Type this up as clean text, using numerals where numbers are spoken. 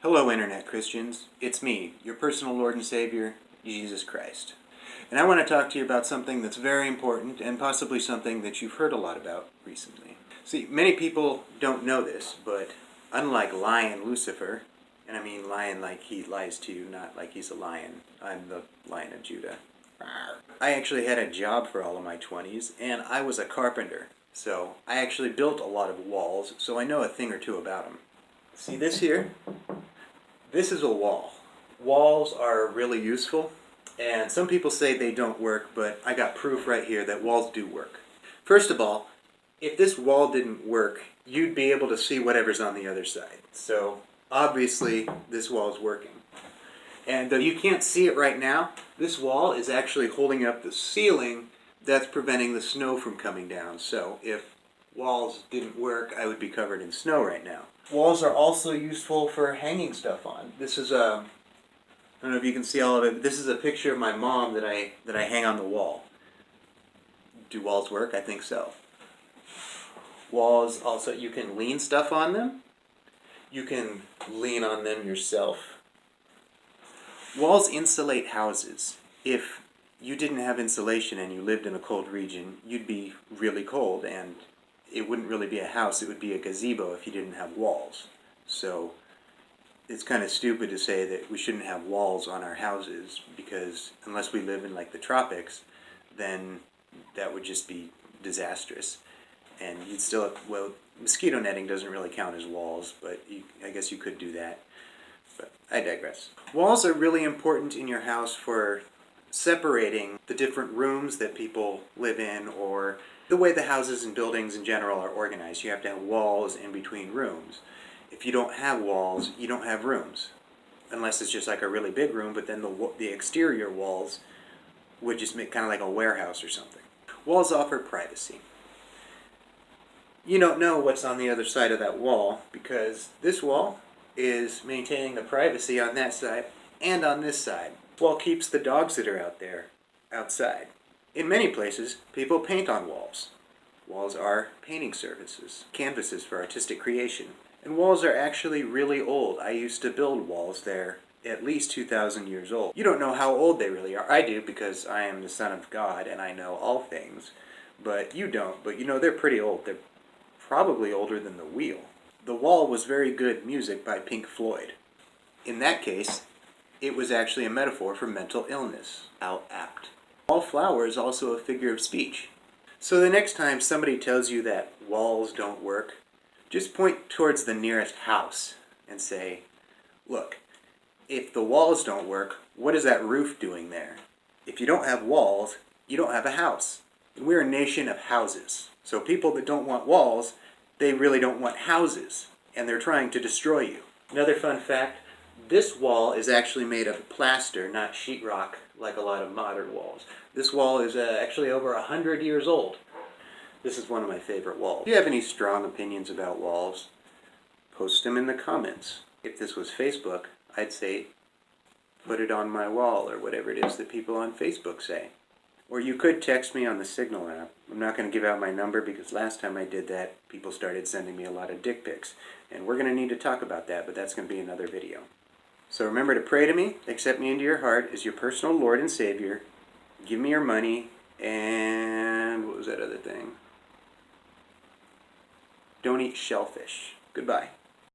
Hello, Internet Christians. It's me, your personal Lord and Savior, Jesus Christ. And I want to talk to you about something that's very important and possibly something that you've heard a lot about recently. See, many people don't know this, but unlike Lion Lucifer, and I mean lion like he lies to you, not like he's a lion. I'm the Lion of Judah. I actually had a job for all of my 20s, and I was a carpenter. So I actually built a lot of walls, so I know a thing or two about them. See this here? This is a wall. Walls are really useful, and some people say they don't work, but I got proof right here that walls do work. First of all, if this wall didn't work, you'd be able to see whatever's on the other side. So obviously this wall is working. And though you can't see it right now, this wall is actually holding up the ceiling that's preventing the snow from coming down. So if walls didn't work, I would be covered in snow right now. Walls are also useful for hanging stuff on. This is I don't know if you can see all of it, but this is a picture of my mom that I hang on the wall. Do walls work? I think so. Walls also, you can lean stuff on them. You can lean on them yourself. Walls insulate houses. If you didn't have insulation and you lived in a cold region, you'd be really cold, and it wouldn't really be a house, it would be a gazebo if you didn't have walls. So it's kind of stupid to say that we shouldn't have walls on our houses, because unless we live in like the tropics, then that would just be disastrous. And you'd still have, well, mosquito netting doesn't really count as walls, but I guess you could do that. But I digress. Walls are really important in your house for separating the different rooms that people live in, or the way the houses and buildings in general are organized. You have to have walls in between rooms. If you don't have walls, you don't have rooms. Unless it's just like a really big room, but then the exterior walls would just make kind of like a warehouse or something. Walls offer privacy. You don't know what's on the other side of that wall, because this wall is maintaining the privacy on that side and on this side. This wall keeps the dogs that are out there outside. In many places, people paint on walls. Walls are painting surfaces, canvases for artistic creation. And walls are actually really old. I used to build walls. They're at least 2,000 years old. You don't know how old they really are. I do, because I am the Son of God and I know all things. But you don't. But you know, they're pretty old. They're probably older than the wheel. The Wall was very good music by Pink Floyd. In that case, it was actually a metaphor for mental illness. How apt. Wallflower is also a figure of speech. So the next time somebody tells you that walls don't work, just point towards the nearest house and say, look, if the walls don't work, what is that roof doing there? If you don't have walls, you don't have a house. And we're a nation of houses. So people that don't want walls, they really don't want houses, and they're trying to destroy you. Another fun fact, this wall is actually made of plaster, not sheetrock, like a lot of modern walls. This wall is actually over 100 years old. This is one of my favorite walls. If you have any strong opinions about walls, post them in the comments. If this was Facebook, I'd say, put it on my wall, or whatever it is that people on Facebook say. Or you could text me on the Signal app. I'm not going to give out my number, because last time I did that, people started sending me a lot of dick pics. And we're going to need to talk about that, but that's going to be another video. So remember to pray to me, accept me into your heart as your personal Lord and Savior, give me your money, and what was that other thing? Don't eat shellfish. Goodbye.